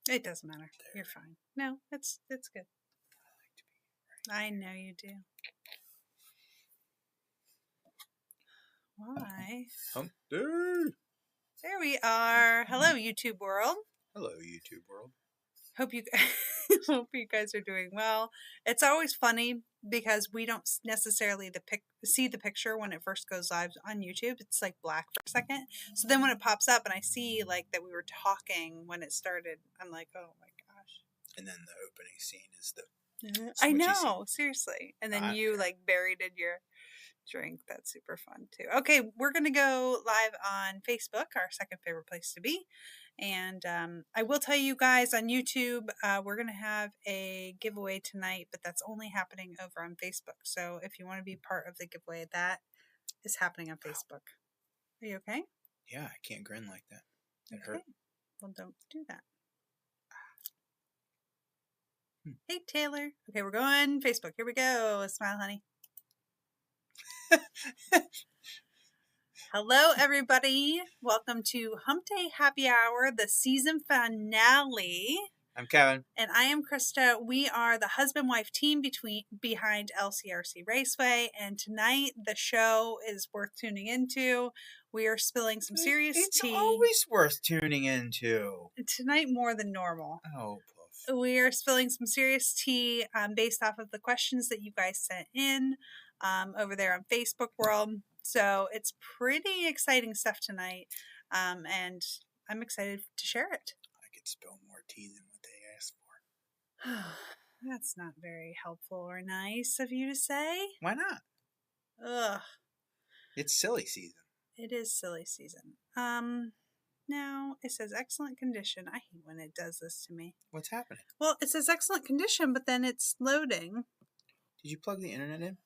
It doesn't matter. You're fine. No, it's good. I know you do. Why? Hump day. There we are. Hello, YouTube world. Hello, YouTube world. Hope you guys are doing well. It's always funny because we don't necessarily see the picture when it first goes live on YouTube. It's like black for a second. So then when it pops up and I see like that we were talking when it started, I'm like, oh my gosh. And then the opening scene is the I know, seriously. And then you like buried in your drink. That's super fun too. Okay, we're gonna go live on Facebook, our second favorite place to be. And I will tell you guys on YouTube, we're gonna have a giveaway tonight, but that's only happening over on Facebook. So if you want to be part of the giveaway, that is happening on Facebook. Are you okay? Yeah, I can't grin like that. It Okay. hurt. Well, don't do that. Hey, Taylor. Okay, we're going Facebook. Here we go. Smile, honey. Hello, everybody. Welcome to Hump Day Happy Hour, the season finale. I'm Kevin. And I am Christa. We are the husband-wife team behind LCRC Raceway. And tonight, the show is worth tuning into. We are spilling some serious tea. It's always worth tuning into. Tonight, more than normal. Oh, we are spilling some serious tea based off of the questions that you guys sent in over there on Facebook world. So it's pretty exciting stuff tonight, and I'm excited to share it. I could spill more tea than what they asked for. That's not very helpful or nice of you to say. Why not? Ugh. It's silly season. It is silly season. Now, it says excellent condition. I hate when it does this to me. What's happening? Well, it says excellent condition, but then it's loading. Did you plug the internet in?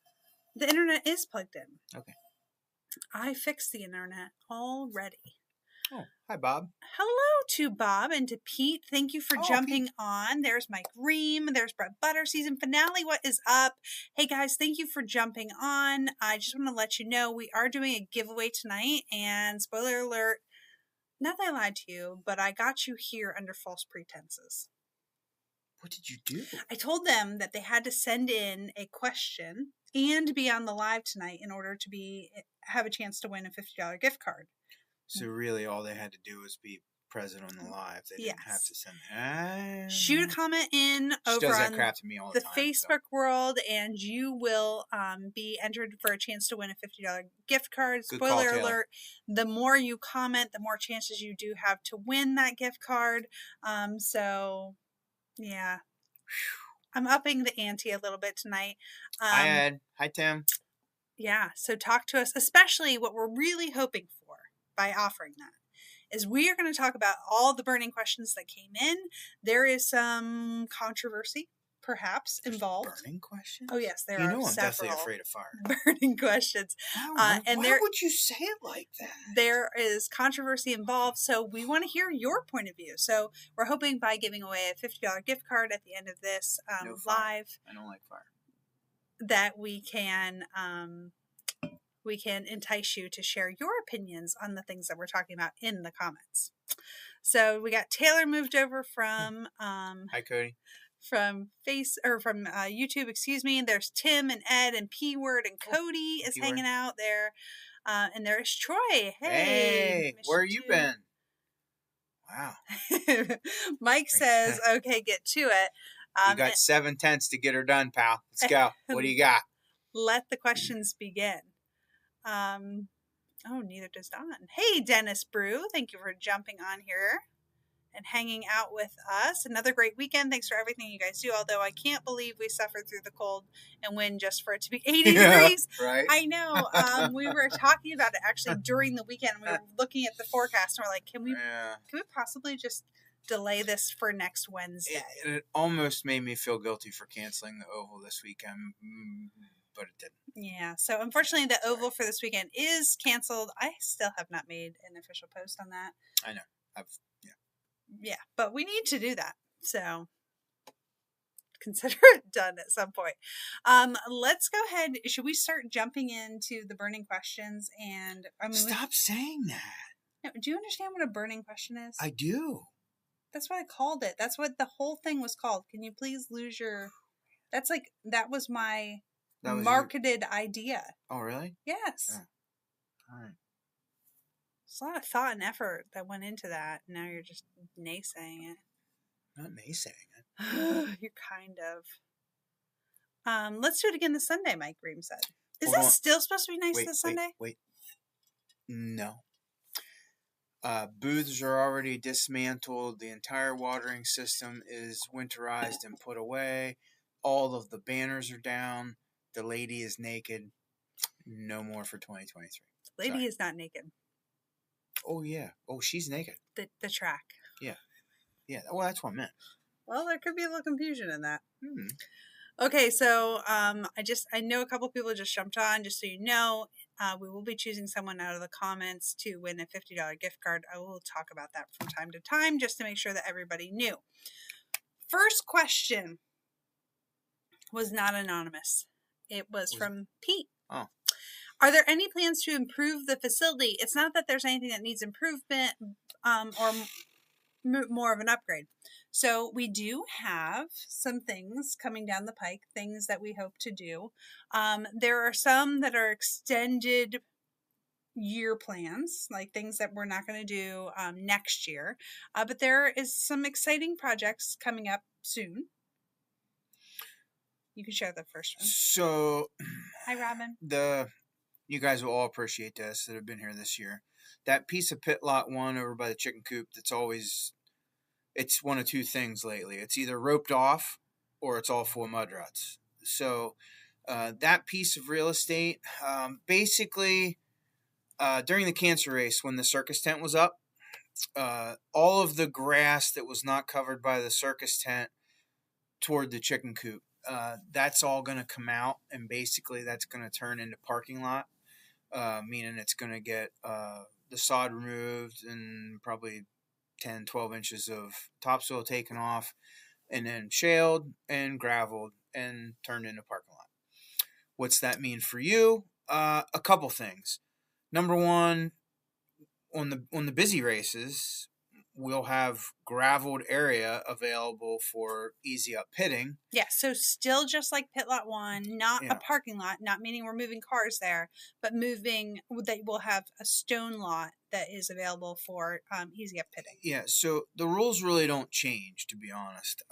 The internet is plugged in. Okay. I fixed the internet already. Oh, hi, Bob. Hello to Bob and to Pete. Thank you for jumping Pete. on. There's Mike Ream. There's Brett Butter. Season finale. What is up? Hey, guys, thank you for jumping on. I just want to let you know we are doing a giveaway tonight. And spoiler alert, not that I lied to you, but I got you here under false pretenses. What did you do? I told them that they had to send in a question and be on the live tonight in order to have a chance to win a $50 gift card. So really all they had to do was be present on the live. They didn't have to send that. Shoot a comment in over on crap to me all the time, Facebook world, and you will be entered for a chance to win a $50 gift card. Spoiler alert, the more you comment, the more chances you do have to win that gift card. So, yeah. I'm upping the ante a little bit tonight. Hi, Ed. Hi, Tim. Yeah, so talk to us, especially what we're really hoping for by offering that is we are going to talk about all the burning questions that came in. There is some controversy, perhaps, involved. Burning questions? Oh, yes, there are I'm several definitely afraid of fire. burning questions. Why would you say it like that? There is controversy involved, so we want to hear your point of view. So we're hoping by giving away a $50 gift card at the end of this live. I don't like fire. That we can entice you to share your opinions on the things that we're talking about in the comments. So we got Taylor moved over from hi, Cody. From YouTube, excuse me. There's Tim and Ed and P Word and Cody is hanging out there. And there's Troy. Hey, where you been? Wow. Mike says, okay, get to it. You got 7/10 to get her done, pal. Let's go. What do you got? Let the questions begin. Neither does Don. Hey, Dennis Brew. Thank you for jumping on here and hanging out with us. Another great weekend. Thanks for everything you guys do. Although I can't believe we suffered through the cold and wind just for it to be 80 degrees. Right. I know. We were talking about it actually during the weekend. We were looking at the forecast and we're like, can we possibly just delay this for next Wednesday? It almost made me feel guilty for canceling the Oval this weekend, but it didn't. Yeah, so unfortunately the Oval for this weekend is canceled. I still have not made an official post on that. I know. Yeah, but we need to do that. So consider it done at some point. Let's go ahead. Should we start jumping into the burning questions? And Stop saying that. Do you understand what a burning question is? I do. That's what I called it. That's what the whole thing was called. Can you please lose your... That's like, that was my marketed idea. Oh, really? Yes. Oh. All right. There's a lot of thought and effort that went into that. Now you're just naysaying it. Not naysaying it. You're kind of. Let's do it again this Sunday, Mike Ream said. Is Hold this on. still supposed to be nice this Sunday? Wait. No. Booths are already dismantled. The entire watering system is winterized and put away. All of the banners are down. The lady is naked. No more for 2023. The lady is not naked. Oh, yeah. Oh, she's naked. The track. Yeah. Yeah. Well, that's what I meant. Well, there could be a little confusion in that. Hmm. Okay, so I know a couple people just jumped on. Just so you know, we will be choosing someone out of the comments to win a $50 gift card. I will talk about that from time to time just to make sure that everybody knew. First question was not anonymous. It was from Pete. Oh. Are there any plans to improve the facility? It's not that there's anything that needs improvement or more of an upgrade. So we do have some things coming down the pike, things that we hope to do. There are some that are extended year plans, like things that we're not going to do next year. But there is some exciting projects coming up soon. You can share the first one. So, hi, Robin. You guys will all appreciate this that have been here this year. That piece of pit lot 1 over by the chicken coop, it's one of two things lately. It's either roped off or it's all full of mud ruts. So that piece of real estate, basically during the cancer race when the circus tent was up, all of the grass that was not covered by the circus tent toward the chicken coop, that's all going to come out, and basically that's going to turn into parking lot, meaning it's going to get the sod removed and probably 10, 12 inches of topsoil taken off, and then shaled and graveled and turned into parking lot. What's that mean for you? A couple things. Number one, on the busy races, we'll have graveled area available for easy up pitting. Yeah, so still just like pit lot 1, not a parking lot, not meaning we're moving cars there, but moving that we'll have a stone lot that is available for easy up pitting. Yeah, so the rules really don't change, to be honest.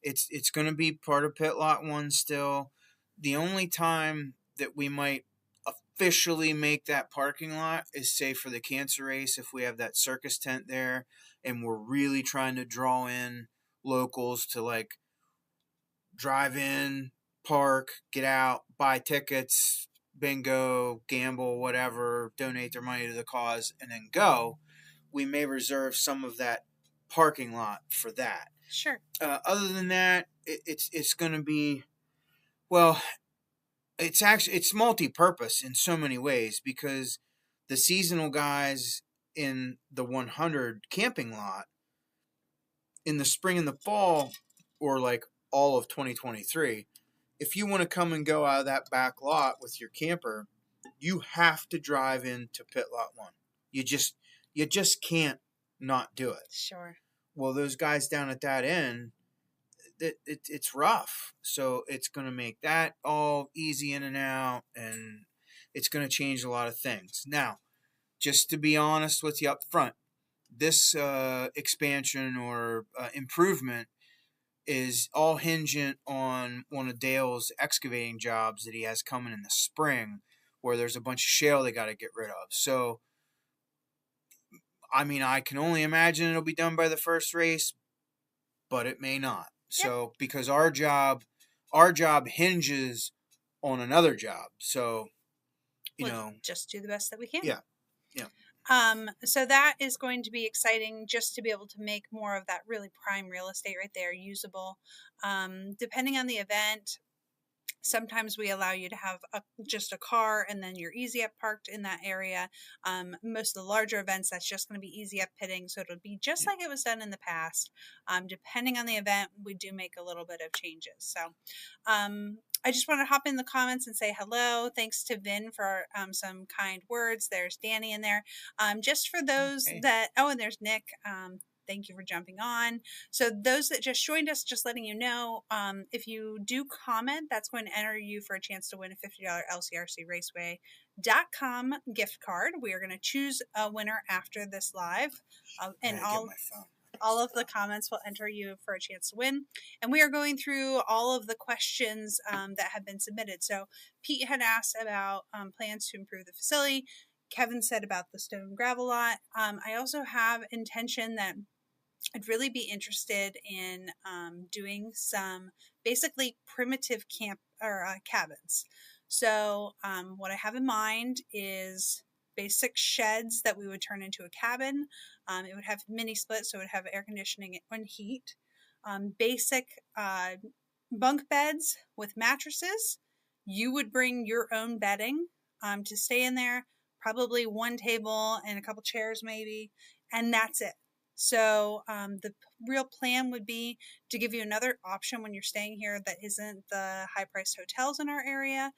It's going to be part of pit lot 1 still. The only time that we might officially make that parking lot is, say, for the cancer race, if we have that circus tent there and we're really trying to draw in locals to like drive in, park, get out, buy tickets, bingo, gamble, whatever, donate their money to the cause, and then go. We may reserve some of that parking lot for that. Sure. Other than that, it's going to be, well, it's multi-purpose in so many ways, because the seasonal guys in the 100 camping lot in the spring and the fall, or like all of 2023, if you want to come and go out of that back lot with your camper, you have to drive into pit lot 1. You just can't not do it. Sure. Well, those guys down at that end, it's rough. So it's going to make that all easy in and out, and it's going to change a lot of things. Now, just to be honest with you up front, this expansion or improvement is all hingent on one of Dale's excavating jobs that he has coming in the spring, where there's a bunch of shale they got to get rid of. So, I mean, I can only imagine it'll be done by the first race, but it may not. So, because our job hinges on another job. So, we'll just do the best that we can. Yeah. So that is going to be exciting, just to be able to make more of that really prime real estate right there usable. Depending on the event, sometimes we allow you to have just a car and then you're easy up parked in that area. Most of the larger events, that's just going to be easy up pitting. So it'll be just like it was done in the past. Depending on the event, we do make a little bit of changes. So I just want to hop in the comments and say hello. Thanks to Vin for some kind words. There's Danny in there. Just for those that, and there's Nick. Thank you for jumping on. So those that just joined us, just letting you know, if you do comment, that's going to enter you for a chance to win a $50 LCRCRaceway.com gift card. We are going to choose a winner after this live, and all of the comments will enter you for a chance to win. And we are going through all of the questions that have been submitted. So Pete had asked about plans to improve the facility. Kevin said about the stone gravel lot. I also have intention that I'd really be interested in doing some basically primitive camp or cabins. So what I have in mind is basic sheds that we would turn into a cabin. It would have mini splits, so it would have air conditioning and heat. Basic bunk beds with mattresses. You would bring your own bedding to stay in there, probably one table and a couple chairs maybe, and that's it. So the real plan would be to give you another option when you're staying here that isn't the high-priced hotels in our area.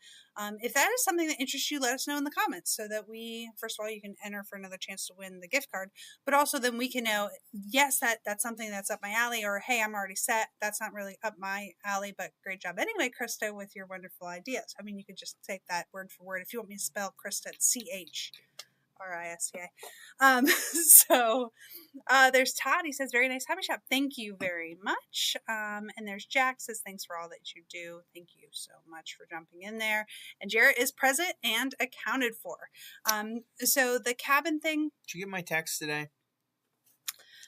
If that is something that interests you, let us know in the comments so that we, first of all, you can enter for another chance to win the gift card, but also then we can know, yes, that's something that's up my alley, or hey, I'm already set. That's not really up my alley, but great job anyway, Christa, with your wonderful ideas. I mean, you could just take that word for word. If you want me to spell Christa, it's CHRISTA. So there's Todd. He says, very nice hobby shop. Thank you very much. And there's Jack says, thanks for all that you do. Thank you so much for jumping in there. And Jarrett is present and accounted for. So the cabin thing. Did you get my text today?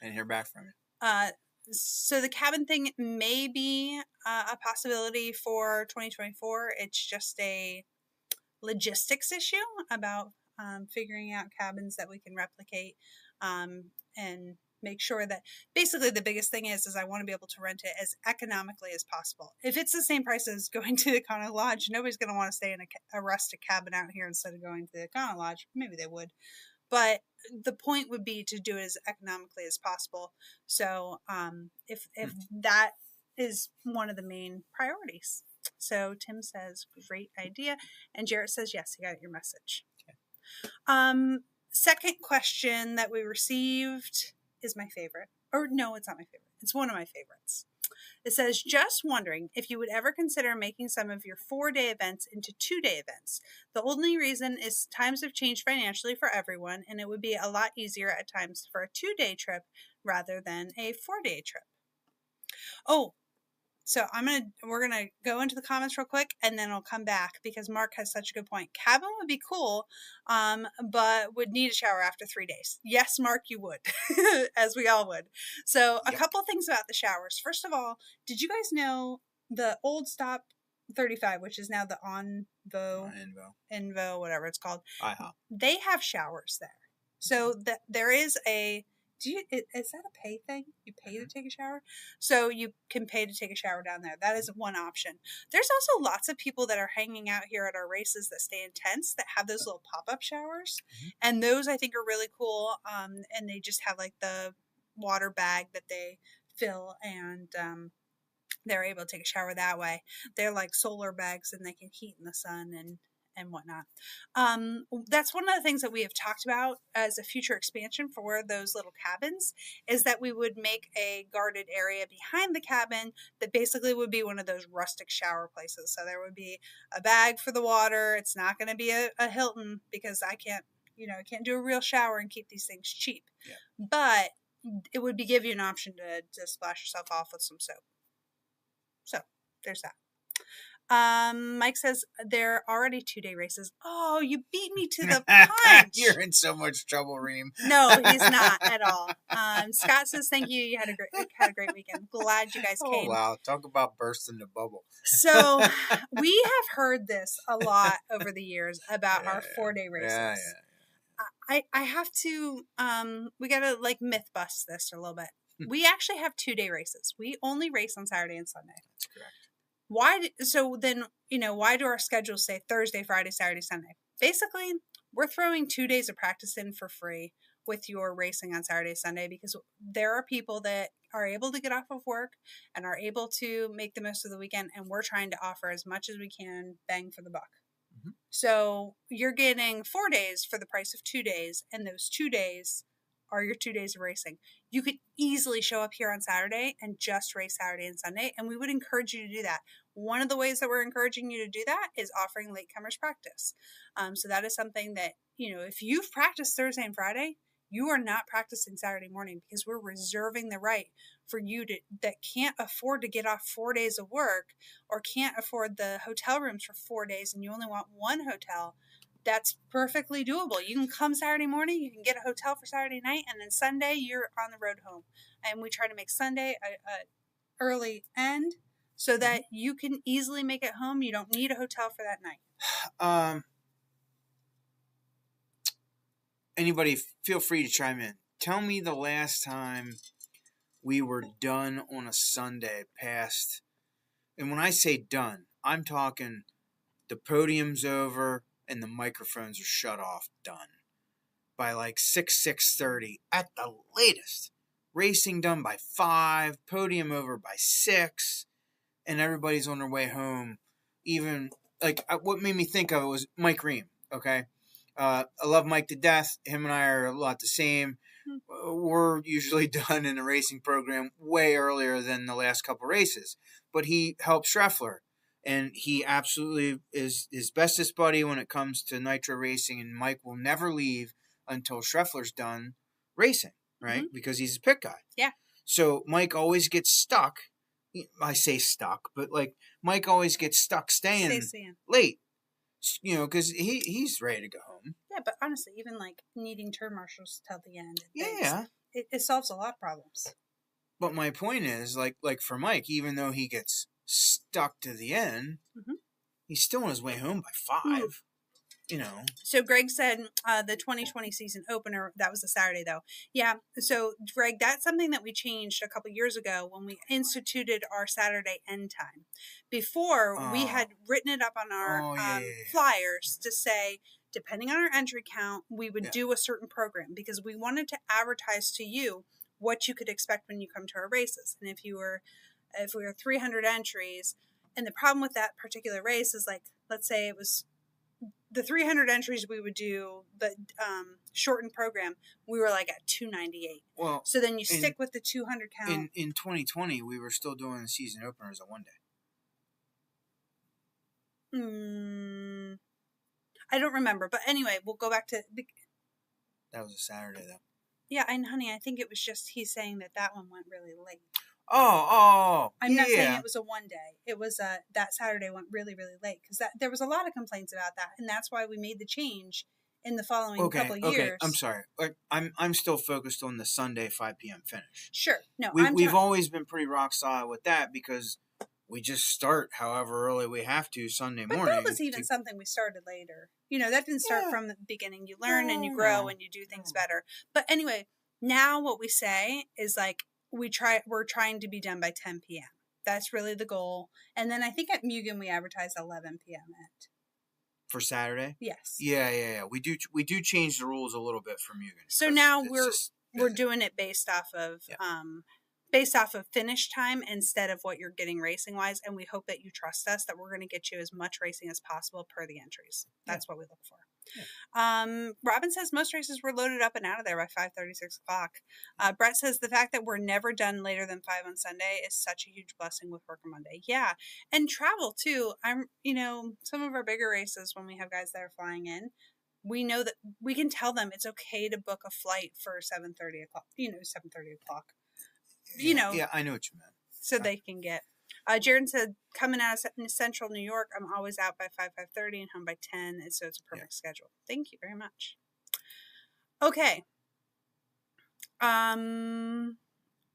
I didn't hear back from you. So the cabin thing may be a possibility for 2024. It's just a logistics issue about figuring out cabins that we can replicate and make sure that basically the biggest thing is I want to be able to rent it as economically as possible. If it's the same price as going to the Econo Lodge, nobody's going to want to stay in a rustic cabin out here instead of going to the Econo Lodge. Maybe they would. But the point would be to do it as economically as possible. So if that is one of the main priorities. So Tim says, great idea. And Jarrett says, yes, he got your message. Okay. Second question that we received is my favorite. Or no, it's not my favorite. It's one of my favorites. It says, just wondering if you would ever consider making some of your 4-day events into 2-day events. The only reason is times have changed financially for everyone, and it would be a lot easier at times for a 2-day trip rather than a 4-day trip. Oh, so we're gonna go into the comments real quick, and then I'll come back because Mark has such a good point. Cabin would be cool, but would need a shower after 3 days. Yes, Mark, you would, as we all would. So a couple things about the showers. First of all, did you guys know the old Stop 35, which is now the Envo, whatever it's called? IHOP. They have showers there. So there is a. Is that a pay thing? You pay to take a shower? So you can pay to take a shower down there. That is one option. There's also lots of people that are hanging out here at our races that stay in tents that have those little pop-up showers. Mm-hmm. And those I think are really cool. And they just have like the water bag that they fill and they're able to take a shower that way. They're like solar bags and they can heat in the sun and whatnot. That's one of the things that we have talked about as a future expansion for those little cabins is that we would make a guarded area behind the cabin that basically would be one of those rustic shower places. So there would be a bag for the water. It's not going to be a Hilton because I can't do a real shower and keep these things cheap. Yeah. But it would give you an option to splash yourself off with some soap. So there's that. Mike says there are already 2-day races. Oh, you beat me to the punch. You're in so much trouble, Reem. No, he's not at all. Scott says thank you. You had a great weekend. Glad you guys came. Oh wow, talk about bursting the bubble. So we have heard this a lot over the years about our 4-day races. Yeah. I have to. We gotta myth bust this a little bit. We actually have 2-day races. We only race on Saturday and Sunday. That's correct. Why do our schedules say Thursday, Friday, Saturday, Sunday? Basically, we're throwing 2 days of practice in for free with your racing on Saturday, Sunday, because there are people that are able to get off of work and are able to make the most of the weekend, and we're trying to offer as much as we can, bang for the buck. Mm-hmm. So you're getting 4 days for the price of 2 days, and those 2 days are your 2 days of racing. you could easily show up here on Saturday and just race Saturday and Sunday. And we would encourage you to do that. One of the ways that we're encouraging you to do that is offering latecomers practice. So that is something that, if you've practiced Thursday and Friday, you are not practicing Saturday morning, because we're reserving the right for you that can't afford to get off 4 days of work or can't afford the hotel rooms for 4 days and you only want one hotel. That's perfectly doable. You can come Saturday morning, you can get a hotel for Saturday night, and then Sunday you're on the road home. And we try to make Sunday a early end so that you can easily make it home. You don't need a hotel for that night. Anybody, feel free to chime in. Tell me the last time we were done on a Sunday past, and when I say done, I'm talking the podium's over and the microphones are shut off, done. By like 6:30 at the latest. Racing done by 5, podium over by 6, and everybody's on their way home. Even, like, what made me think of it was Mike Ream, okay? I love Mike to death. Him and I are a lot the same. We're usually done in the racing program way earlier than the last couple races. But he helps Schreffler. And he absolutely is his bestest buddy when it comes to nitro racing. And Mike will never leave until Schreffler's done racing, right? Mm-hmm. Because he's a pit guy. Yeah. So Mike always gets stuck. I say stuck, but like Mike always gets stuck staying late. Because he's ready to go home. Yeah, but honestly, even like needing turn marshals till the end. It solves a lot of problems. But my point is, like for Mike, even though he gets stuck to the end, he's still on his way home by 5. So Greg said the 2020 season opener, that was a Saturday though. Yeah. So Greg, that's something that we changed a couple years ago when we instituted our Saturday end time. Before we had written it up on our flyers to say, depending on our entry count, we would do a certain program, because we wanted to advertise to you what you could expect when you come to our races. And if we were 300 entries, and the problem with that particular race is, like, let's say it was the 300 entries we would do, the shortened program, we were like at 298. Well, so then you stick with the 200 count. In 2020, we were still doing the season opener as a 1 day. I don't remember, but anyway, we'll go back to. That was a Saturday, though. Yeah, and honey, I think it was just he's saying that one went really late. I'm not saying it was a 1 day. It was that Saturday went really, really late, because there was a lot of complaints about that, and that's why we made the change in the following couple years. Okay, I'm sorry. Like I'm still focused on the Sunday 5 p.m. finish. Sure, no, we've always been pretty rock solid with that, because we just start however early we have to Sunday morning. But that was even something we started later. That didn't start from the beginning. You learn and you grow and you do things better. But anyway, now what we say is, like, we're trying to be done by 10 p.m. That's really the goal. And then I think at Mugen we advertise 11 p.m. For Saturday? Yes. Yeah. We do change the rules a little bit for Mugen. So now we're doing it based off of finish time instead of what you're getting racing wise, and we hope that you trust us that we're going to get you as much racing as possible per the entries. That's what we look for. Yeah. Robin says most races were loaded up and out of there by 5:30, 6 o'clock. Brett says the fact that we're never done later than 5 on Sunday is such a huge blessing with work on Monday. Yeah, and travel too. Some of our bigger races, when we have guys that are flying in, we know that we can tell them it's okay to book a flight for 7:30 o'clock. 7:30 o'clock. Yeah, I know what you meant. So they can get. Jared said, coming out of Central New York, I'm always out by 5:30 and home by 10, and so it's a perfect schedule. Thank you very much. Okay.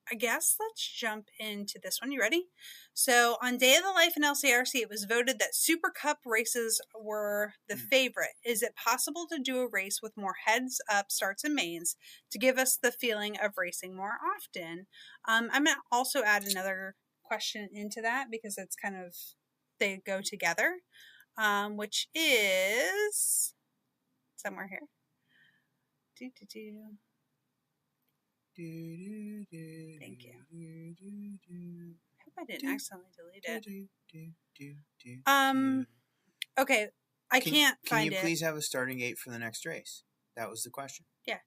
I guess let's jump into this one. You ready? So on Day of the Life in LCRC, it was voted that Super Cup races were the favorite. Is it possible to do a race with more heads up starts and mains to give us the feeling of racing more often? I'm going to also add another question into that, because it's kind of, they go together, which is somewhere here. Thank you. I hope I didn't accidentally delete it. Okay, I can't find it. Can you please have a starting gate for the next race? That was the question. Yeah.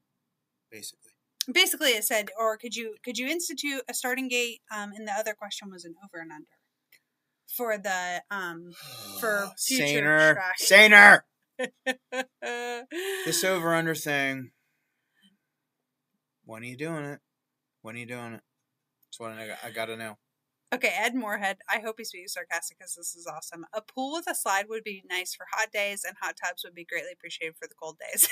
Basically. Basically, it said, or could you institute a starting gate? And the other question was an over and under for the for future track. Saner. This over under thing. When are you doing it? When are you doing it? That's what I gotta know. Okay, Ed Moorhead. I hope he's being sarcastic because this is awesome. A pool with a slide would be nice for hot days, and hot tubs would be greatly appreciated for the cold days.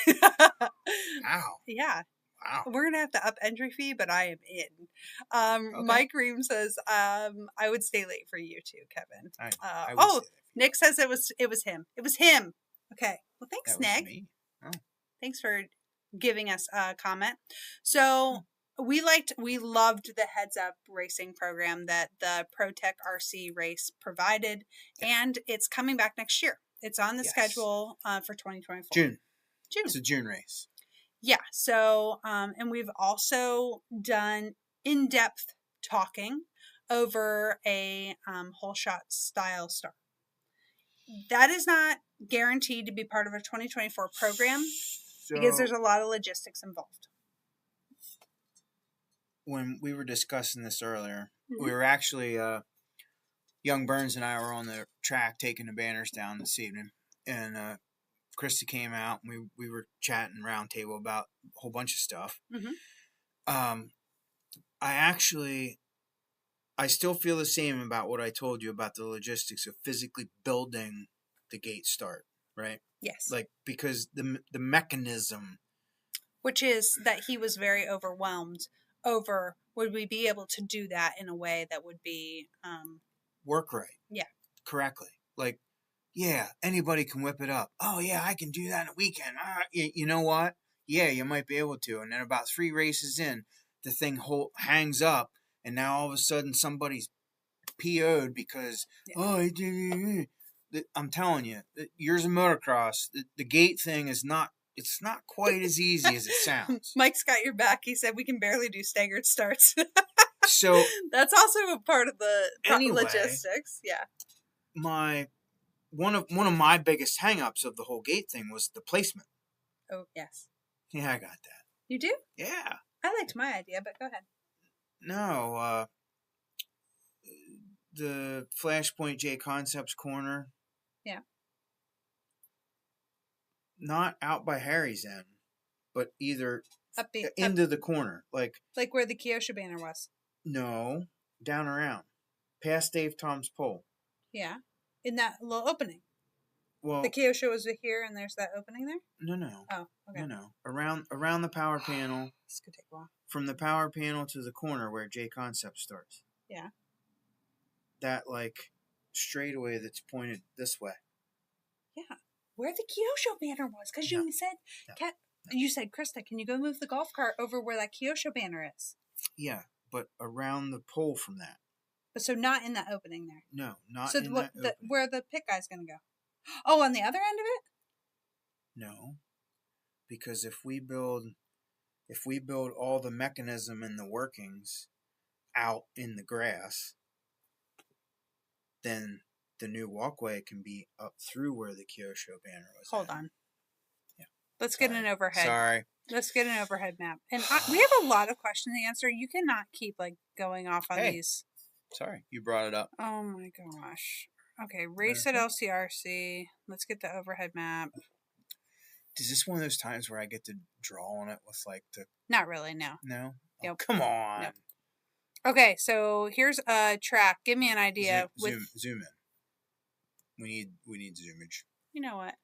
Wow. Yeah. Wow. We're gonna have to up entry fee, but I am in. Okay. Mike Ream says, I would stay late for you too, Kevin. I would Nick says it was him. It was him. Okay. Well, thanks, Nick. Me. Oh. Thanks for giving us a comment. So we loved the Heads Up racing program that the ProTech RC race provided, and it's coming back next year. It's on the schedule for 2024. June. It's a June race. Yeah. So, and we've also done in-depth talking over a whole shot style start. That is not guaranteed to be part of a 2024 program because there's a lot of logistics involved. When we were discussing this earlier, we were actually, young Burns and I were on the track taking the banners down this evening, and Christa came out, and we were chatting round table about a whole bunch of stuff. I still feel the same about what I told you about the logistics of physically building the gate start, right? Yes. Like, because the mechanism. Which is that he was very overwhelmed over, would we be able to do that in a way that would be... work right. Yeah. Correctly. Like, yeah, anybody can whip it up. Oh, yeah, I can do that in a weekend. You know what? Yeah, you might be able to. And then about 3 races in, the thing hangs up, and now all of a sudden somebody's PO'd because, I'm telling you, yours in motocross, the gate thing is not, it's not quite as easy as it sounds. Mike's got your back. He said we can barely do staggered starts. So that's also a part of the logistics. Yeah. One of my biggest hang-ups of the whole gate thing was the placement. Oh, yes. Yeah, I got that. You do? Yeah. I liked my idea, but go ahead. No, the Flashpoint J Concepts corner. Yeah. Not out by Harry's end, but either into the corner. Like where the Kyosho banner was. No, down around. Past Dave Tom's pole. Yeah. In that little opening. Well, the Kyosho was here and there's that opening there? No. Oh, okay. No. Around the power panel. This could take a while. From the power panel to the corner where J Concept starts. Yeah. That, straightaway that's pointed this way. Yeah. Where the Kyosho banner was. Because you said, you said, Christa, can you go move the golf cart over where that Kyosho banner is? Yeah, but around the pole from that. But so not in that opening there? No, not in that opening. Where the pit guy's going to go? Oh, on the other end of it? No. Because if we build all the mechanism and the workings out in the grass, then the new walkway can be up through where the Kyosho banner was. Hold on. Yeah. Let's get an overhead. Sorry. Let's get an overhead map. And we have a lot of questions to answer. You cannot keep going off on these. Sorry, you brought it up. Oh my gosh. Okay, race at LCRC. Let's get the overhead map. Is this one of those times where I get to draw on it with the... Not really, no. No? Yep. Oh, come on. Nope. Okay, so here's a track. Give me an idea. Zoom in. We need zoomage. You know what?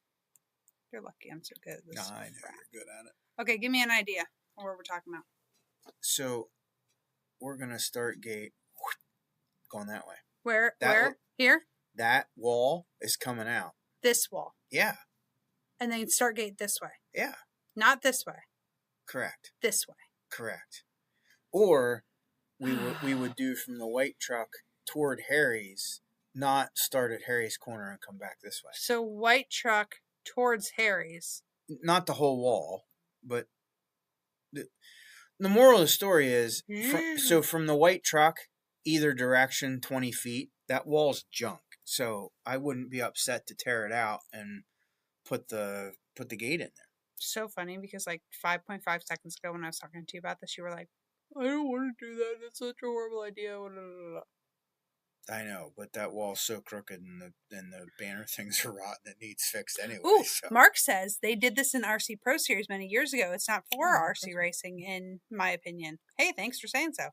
You're lucky I'm so good at this. I know you're good at it. Okay, give me an idea of what we're talking about. So, we're going to start gate going that way. Where? Here? That wall is coming out. This wall? Yeah. And then start gate this way? Yeah. Not this way? Correct. This way? Correct. Or we would do from the white truck toward Harry's, not start at Harry's corner and come back this way. So white truck towards Harry's. Not the whole wall, but the moral of the story is, from the white truck, either direction, 20 feet, that wall's junk. So I wouldn't be upset to tear it out and put the gate in there. So funny because like 5.5 seconds ago when I was talking to you about this, you were like, I don't want to do that. That's such a horrible idea. I know, but that wall's so crooked and the banner things are rotten. It needs fixed anyway. Ooh, So. Mark says they did this in RC Pro Series many years ago. It's not for RC okay. racing, in my opinion. Hey, thanks for saying so.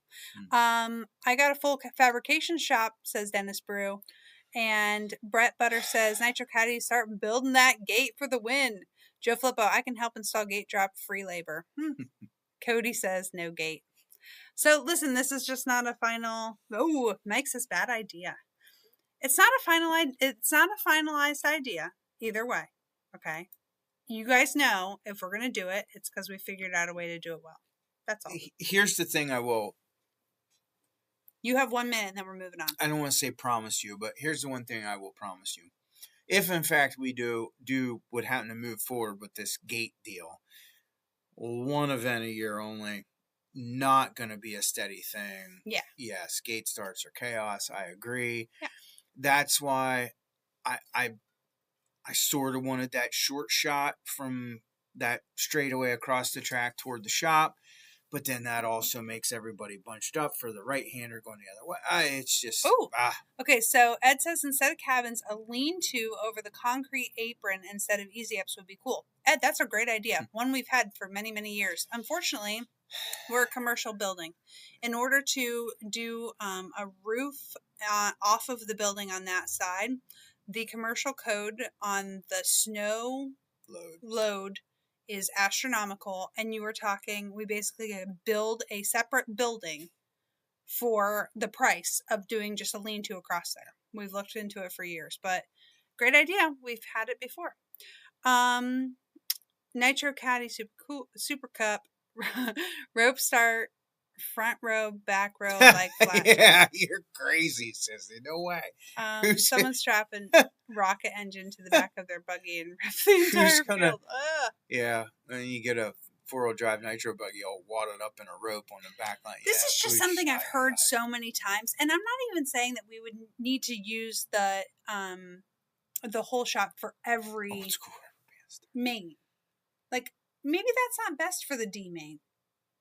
I got a full fabrication shop, says Dennis Brew. And Brett Butter says, Nitro Caddy, start building that gate for the win. Joe Flippo, I can help install gate drop free labor. Cody says, no gate. So listen, this is just not a final. Oh, Mike says, bad idea. It's not a finalized idea either way. Okay. You guys know if we're going to do it, it's because we figured out a way to do it well. That's all. Here's the thing I will. You have 1 minute and then we're moving on. I don't want to say promise you, but here's the one thing I will promise you. If in fact we do would happen to move forward with this gate deal, one event a year only, not going to be a steady thing. Yeah. Yes, gate starts are chaos. I agree. Yeah. That's why I sort of wanted that short shot from that straightaway across the track toward the shop, but then that also makes everybody bunched up for the right-hander going the other way. It's just... Okay, so Ed says instead of cabins, a lean-to over the concrete apron instead of easy-ups would be cool. Ed, that's a great idea. One we've had for many, many years. Unfortunately, we're a commercial building. In order to do a roof off of the building on that side, the commercial code on the snow load is astronomical, and you were talking, we basically build a separate building for the price of doing just a lean-to across there. We've looked into it for years, but great idea. We've had it before. Nitro Caddy Super Cup rope start, front row, back row, like flat. Yeah, you're crazy, sissy. No way. Someone's strapping rocket engine to the back of their buggy and rev the entire field. Yeah, and you get a 4-wheel drive nitro buggy all wadded up in a rope on the back line. This is just something I've heard so many times, and I'm not even saying that we would need to use the whole shop for every main. Like, maybe that's not best for the D main.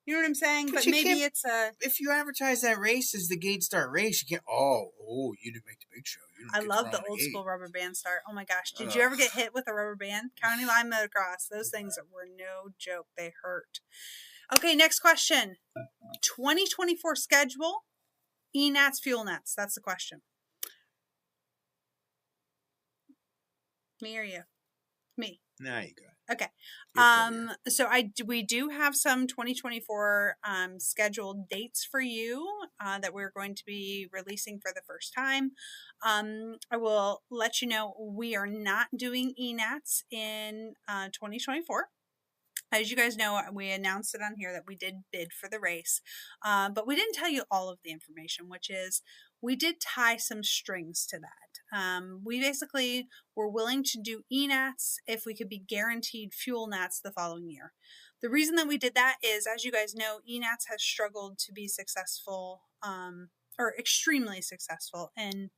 You know what I'm saying? But maybe it's a... If you advertise that race as the gate start race, you can't... you didn't make the big show. I love the old school rubber band start. Oh my gosh. Did you ever get hit with a rubber band? County line motocross. Those things were no joke. They hurt. Okay, next question. 2024 schedule. E-Nats, fuel nets. That's the question. Me or you? Me. Now you go. Okay. So we do have some 2024 scheduled dates for you that we're going to be releasing for the first time. I will let you know we are not doing E-Nats in 2024. As you guys know, we announced it on here that we did bid for the race, but we didn't tell you all of the information, which is we did tie some strings to that. We basically were willing to do E-Nats if we could be guaranteed fuel nats the following year. The reason that we did that is, as you guys know, E-Nats has struggled to be successful, or extremely successful in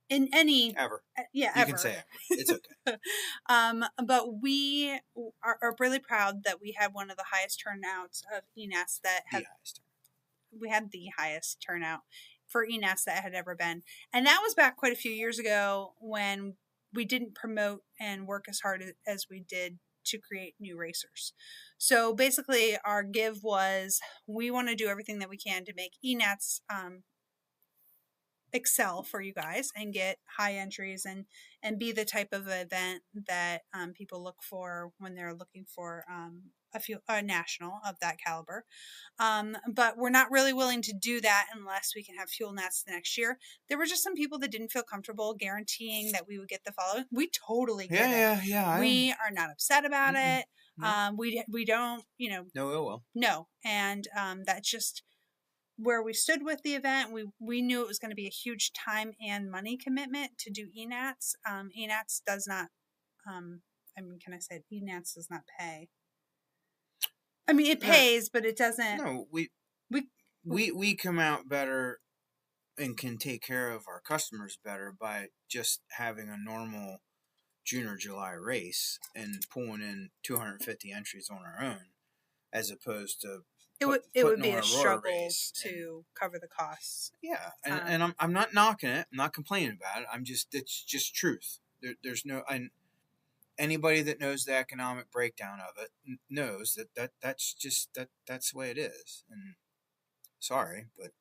any... Ever. Yeah, you ever. You can say it. It's okay. But we are really proud that we had one of the highest turnouts of E-Nats that had... We had the highest turnout for E-Nats that had ever been. And that was back quite a few years ago when we didn't promote and work as hard as we did to create new racers. So basically our give was, we want to do everything that we can to make E-Nats excel for you guys and get high entries and be the type of event that people look for when they're looking for a national of that caliber. But we're not really willing to do that unless we can have fuel nats the next year. There were just some people that didn't feel comfortable guaranteeing that we would get the following. We totally get it. Yeah. We are not upset about it. No. We don't, no ill will. No. And that's just where we stood with the event. We knew it was going to be a huge time and money commitment to do E-Nats. E-Nats does not, can I say it? E-Nats does not pay. I mean, it pays, but it doesn't. No, we come out better and can take care of our customers better by just having a normal June or July race and pulling in 250 entries on our own, as opposed to it would be a struggle race to cover the costs. Yeah, and I'm not knocking it. I'm not complaining about it. It's just truth. There's no anybody that knows the economic breakdown of it knows that's the way it is. And sorry, but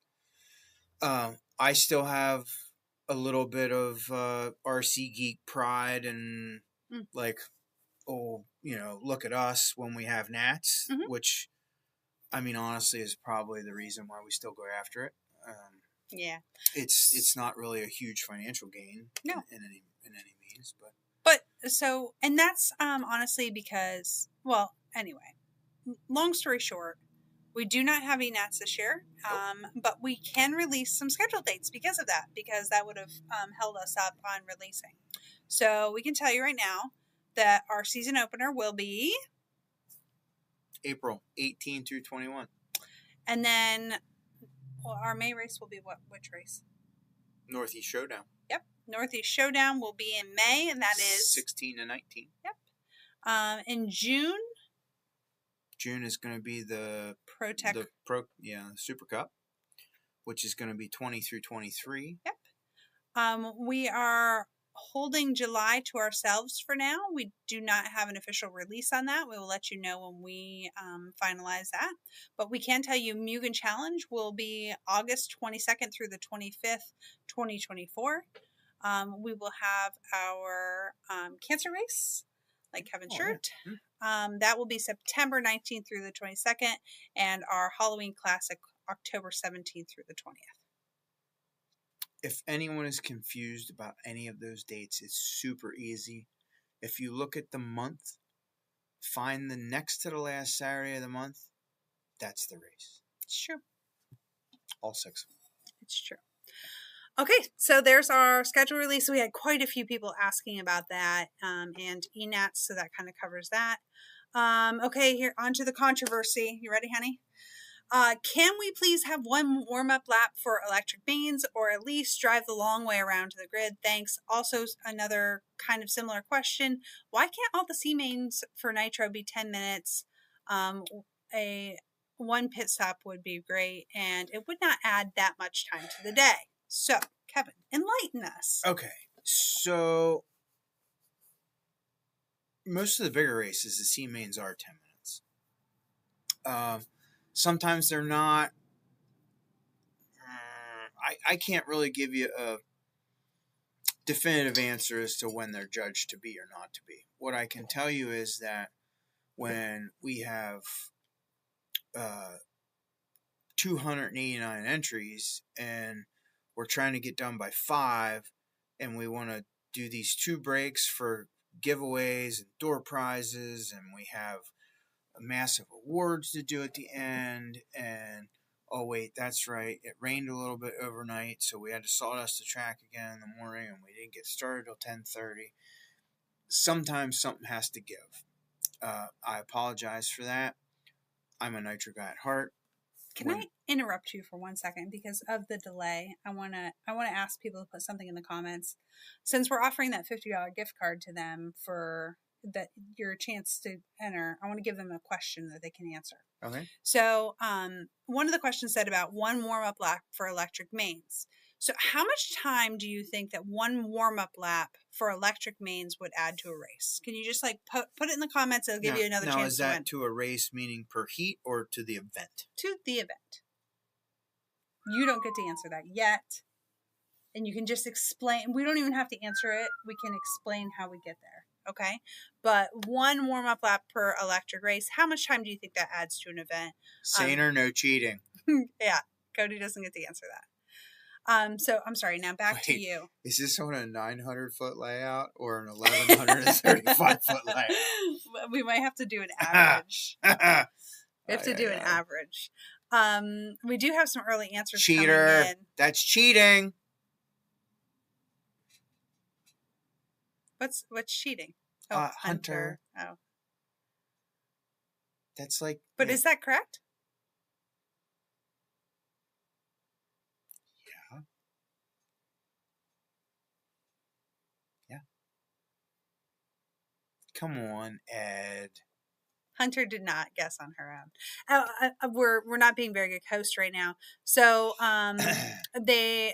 I still have a little bit of RC geek pride and like, oh, look at us when we have Nats, which I mean honestly is probably the reason why we still go after it. Yeah, it's not really a huge financial gain in any means, but so, and that's honestly because, well, anyway, long story short, we do not have ENATs this year, but we can release some scheduled dates because of that, because that would have held us up on releasing. So we can tell you right now that our season opener will be April 18 through 21. And then, well, our May race will be which race? Northeast Showdown. Yep. Northeast Showdown will be in May, and that is 16 to 19. Yep. In June is going to be the Super Cup, which is going to be 20 through 23. Yep. We are holding July to ourselves for now. We do not have an official release on that. We will let you know when we finalize that. But we can tell you Mugen Challenge will be August 22nd through the 25th, 2024. We will have our cancer race, like Kevin's shirt. Yeah. That will be September 19th through the 22nd, and our Halloween Classic October 17th through the 20th. If anyone is confused about any of those dates, it's super easy. If you look at the month, find the next to the last Saturday of the month, that's the race. It's true. All 6 of them. It's true. Okay, so there's our schedule release. We had quite a few people asking about that, and ENATs, so that kind of covers that. Okay, here, on to the controversy. You ready, honey? Can we please have one warm-up lap for electric mains, or at least drive the long way around to the grid? Thanks. Also, another kind of similar question. Why can't all the C mains for Nitro be 10 minutes? One pit stop would be great, and it would not add that much time to the day. So, Kevin, enlighten us. Okay, so most of the bigger races, the C mains are 10 minutes. Sometimes they're not. I can't really give you a definitive answer as to when they're judged to be or not to be. What I can tell you is that when we have 289 entries and we're trying to get done by 5, and we want to do these 2 breaks for giveaways and door prizes, and we have massive awards to do at the end, and oh wait, that's right, it rained a little bit overnight, so we had to sawdust the track again in the morning, and we didn't get started till 10:30. Sometimes something has to give. I apologize for that. I'm a Nitro guy at heart. Can I interrupt you for 1 second because of the delay? I want to ask people to put something in the comments. Since we're offering that $50 gift card to them for that your chance to enter, I want to give them a question that they can answer. Okay. So, one of the questions said about one warm-up lap for electric mains. So, how much time do you think that one warm-up lap for electric mains would add to a race? Can you just like put it in the comments? It'll give you another chance to win. Now, is that to a race meaning per heat or to the event? To the event. You don't get to answer that yet. And you can just explain. We don't even have to answer it. We can explain how we get there. Okay? But one warm-up lap per electric race, how much time do you think that adds to an event? Sane or no cheating? Yeah. Cody doesn't get to answer that. So I'm sorry. Now back to you. Is this on a 900-foot layout or an 1,135-foot layout? We might have to do an average. We have to do an average. We do have some early answers. Cheater. Coming in. That's cheating. What's cheating? Oh, Hunter. Oh. That's like. But is that correct? Come on, Ed. Hunter did not guess on her own. We're not being very good hosts right now. So the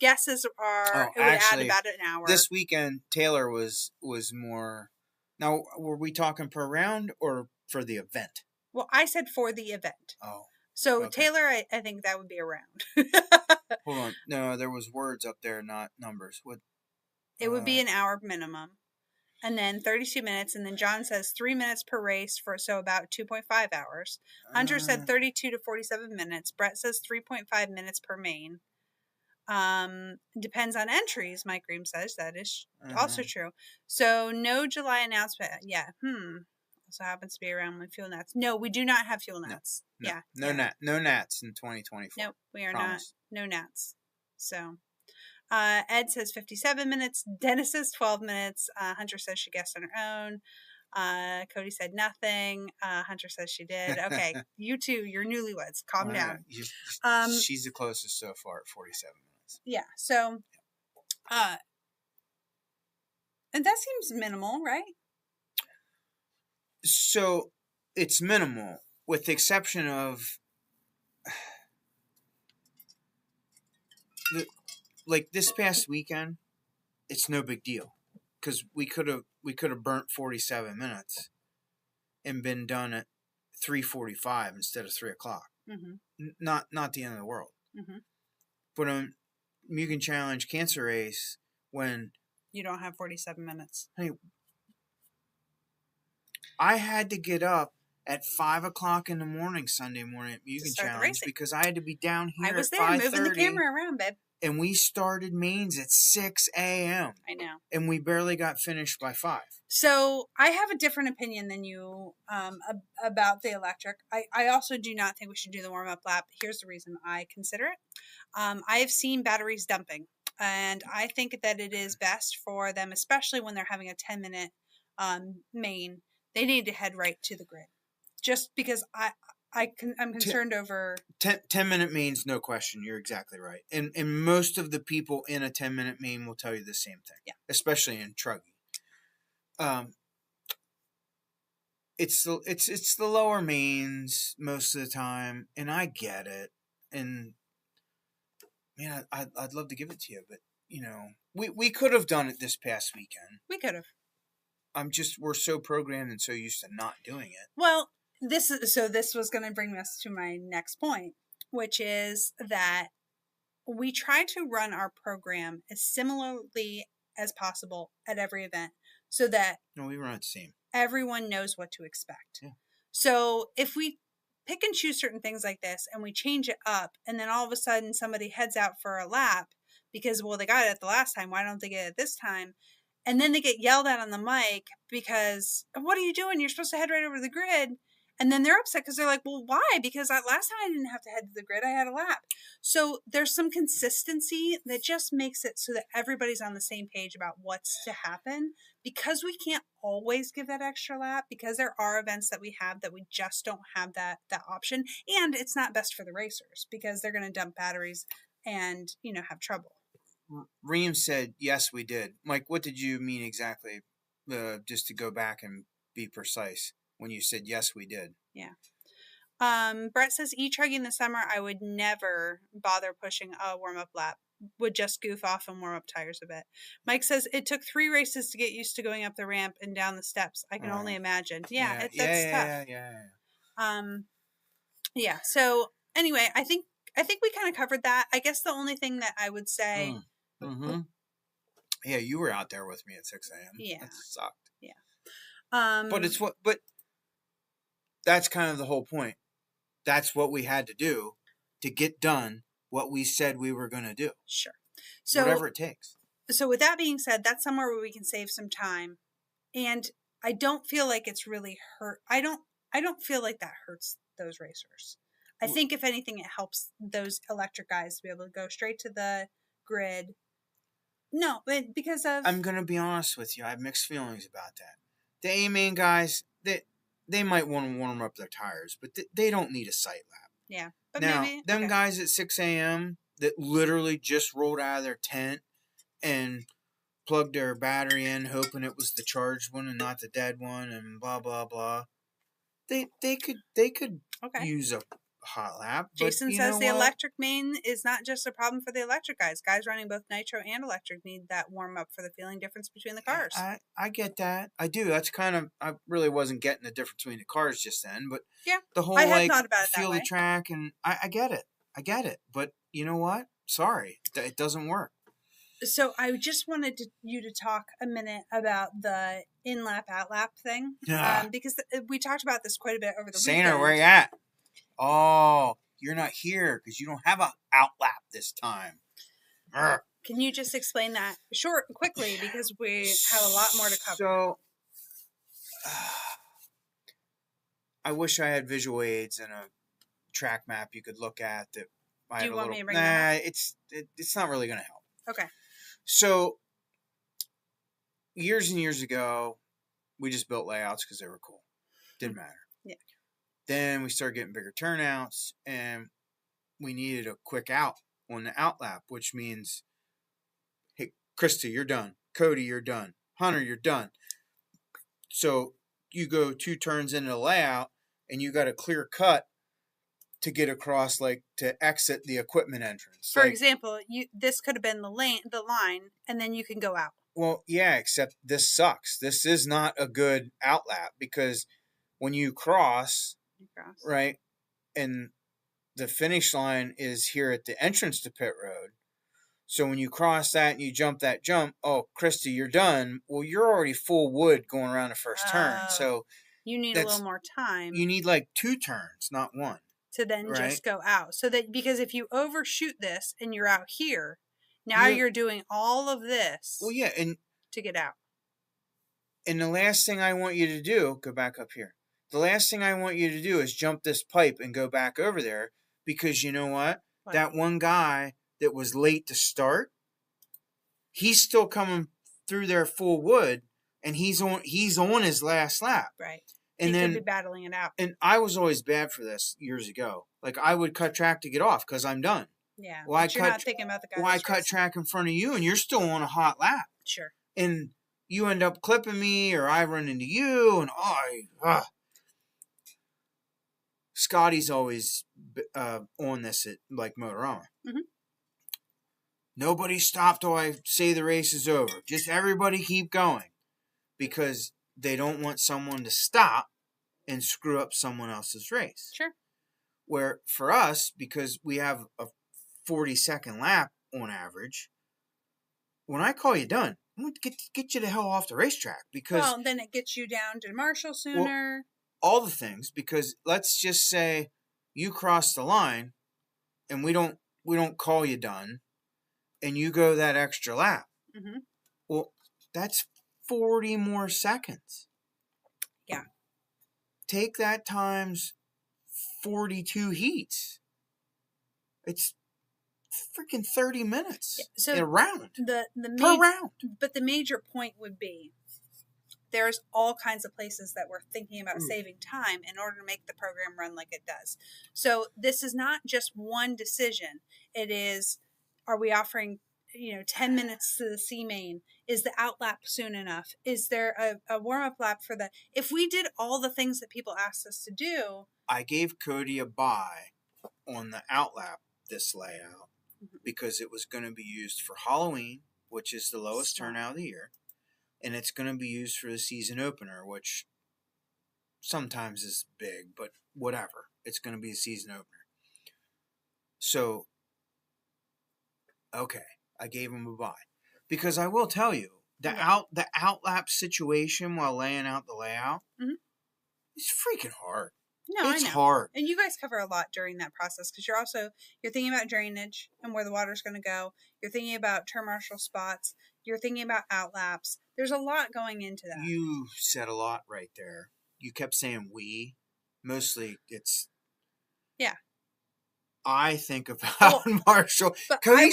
guesses are it would add about an hour. This weekend Taylor was more. Now, were we talking per round or for the event? Well, I said for the event. Oh. So okay. Taylor, I think that would be a round. Hold on. No, there was words up there, not numbers. What? It would be an hour minimum. And then 32 minutes. And then John says 3 minutes per race so about 2.5 hours. Hunter said 32 to 47 minutes. Brett says 3.5 minutes per main. Depends on entries, Mike Ream says. That is also true. So no July announcement. Yeah. Also happens to be around when fuel nats. No, we do not have fuel nats. No, yeah. No nats in 2024. Nope, we are Promise. Not. No nats. So Ed says 57 minutes. Dennis says 12 minutes. Hunter says she guessed on her own. Cody said nothing. Hunter says she did. Okay, you two, you're newlyweds. Calm down. She's the closest so far at 47 minutes. Yeah. So, and that seems minimal, right? So it's minimal, with the exception of like this past weekend. It's no big deal because we could have burnt 47 minutes and been done at 3:45 instead of 3 o'clock. Mm-hmm. Not the end of the world. Mm-hmm. But on Mugen Challenge Cancer Race, when you don't have 47 minutes. Hey, I had to get up at 5 o'clock in the morning Sunday morning at Mugen Challenge because I had to be down here. I was there moving the camera around, babe. And we started mains at 6 a.m. I know. And we barely got finished by 5. So I have a different opinion than you about the electric. I also do not think we should do the warm-up lap. Here's the reason I consider it. I have seen batteries dumping. And I think that it is best for them, especially when they're having a 10-minute main. They need to head right to the grid. Just because I'm concerned over 10-minute mains, no question. You're exactly right. And most of the people in a 10-minute main will tell you the same thing. Yeah. Especially in truggy. It's the lower mains most of the time, and I get it. And man, I'd love to give it to you, but you know, we could have done it this past weekend. We could have. We're so programmed and so used to not doing it. Well, this was going to bring us to my next point, which is that we try to run our program as similarly as possible at every event so that we run it the same. Everyone knows what to expect. Yeah. So if we pick and choose certain things like this and we change it up and then all of a sudden somebody heads out for a lap because, well, they got it at the last time, why don't they get it this time? And then they get yelled at on the mic because, what are you doing? You're supposed to head right over the grid. And then they're upset because they're like, well, why? Because last time I didn't have to head to the grid. I had a lap. So there's some consistency that just makes it so that everybody's on the same page about what's to happen. Because we can't always give that extra lap, because there are events that we have that we just don't have that option. And it's not best for the racers because they're going to dump batteries and, have trouble. Reem said, yes, we did. Mike, what did you mean exactly? Just to go back and be precise when you said, yes, we did. Yeah. Brett says, e-trugging the summer, I would never bother pushing a warm-up lap. Would just goof off and warm up tires a bit. Mike says, it took 3 races to get used to going up the ramp and down the steps. I can only imagine. That's tough. Yeah. So anyway, I think we kind of covered that. I guess the only thing that I would say. Mm-hmm. Yeah, you were out there with me at 6 a.m. Yeah. That sucked. Yeah. But that's kind of the whole point. That's what we had to do to get done what we said we were going to do. Sure. So whatever it takes. So with that being said, that's somewhere where we can save some time. And I don't feel like it's really hurt. I don't feel like that hurts those racers. I think if anything, it helps those electric guys to be able to go straight to the grid. No, because of... I'm going to be honest with you. I have mixed feelings about that. The A-main guys, they might want to warm up their tires, but they don't need a sight lap. Yeah. But now, them guys at 6 a.m. that literally just rolled out of their tent and plugged their battery in, hoping it was the charged one and not the dead one, and blah blah blah. They could use a hot lap. Jason says the electric main is not just a problem for the electric guys. Guys running both nitro and electric need that warm up for the feeling difference between the cars. I get that. I do. That's kind of, I really wasn't getting the difference between the cars just then, but yeah, the whole I had thought about it feel that the track, and I get it. I get it. But you know what? Sorry, it doesn't work. So I just wanted you to talk a minute about the in-lap, out-lap thing. Because we talked about this quite a bit over the weekend. Sainer, where you at? Oh, you're not here because you don't have a out-lap this time. Urgh. Can you just explain that quickly, because we have a lot more to cover. So, I wish I had visual aids and a track map you could look at. That Do you want me to bring that up? It's not really going to help. Okay. So, years and years ago, we just built layouts because they were cool. Didn't matter. Yeah. Then we started getting bigger turnouts, and we needed a quick out on the out lap, which means, hey, Christa, you're done. Cody, you're done. Hunter, you're done. So you go 2 turns into the layout, and you got a clear cut to get across, like to exit the equipment entrance. For example, this could have been the line, and then you can go out. Well, yeah, except this sucks. This is not a good out lap, because when you cross, right, and the finish line is here at the entrance to pit road. So when you cross that and you jump that jump, oh, Christy, you're done. Well, you're already full wood going around the first turn. So you need a little more time. You need like 2 turns, not 1. To then just go out. So that, because if you overshoot this and you're out here, now you're doing all of this. Well, yeah, and to get out. And the last thing I want you to do, go back up here. The last thing I want you to do is jump this pipe and go back over there, because you know what? That one guy that was late to start, he's still coming through there full wood, and he's on his last lap. Right. And he could be battling it out. And I was always bad for this years ago. Like, I would cut track to get off because I'm done. Yeah. Well, you're not thinking about the guy. I cut track in front of you, and you're still on a hot lap. Sure. And you end up clipping me, or I run into you, and Scotty's always on this at like Motorama. Mm-hmm. Nobody stop till I say the race is over. Just everybody keep going, because they don't want someone to stop and screw up someone else's race. Sure. Where for us, because we have a 40-second lap on average, when I call you done, I'm going to get you the hell off the racetrack, because then it gets you down to Marshall sooner. All the things, because let's just say you cross the line and we don't call you done, and you go that extra lap. Mm-hmm. Well, that's 40 more seconds. Yeah. Take that times 42 heats. It's freaking 30 minutes in a round. Per round. But the major point would be, there's all kinds of places that we're thinking about saving time in order to make the program run like it does. So this is not just one decision. It is, are we offering 10 minutes to the C main? Is the out lap soon enough? Is there a warm-up lap for the... If we did all the things that people asked us to do... I gave Cody a buy on the out lap this layout, because it was going to be used for Halloween, which is the lowest turnout of the year, and it's going to be used for the season opener, which sometimes is big, but whatever. It's going to be a season opener. So, okay, I gave him a buy. Because I will tell you, the out lap situation while laying out the layout is freaking hard. No, it's I know. hard. And you guys cover a lot during that process, because you're thinking about drainage and where the water's going to go. You're thinking about turn marshal spots. You're thinking about out laps. There's a lot going into that. You said a lot right there. You kept saying we. Mostly it's... Yeah. I think about Marshall. But Cody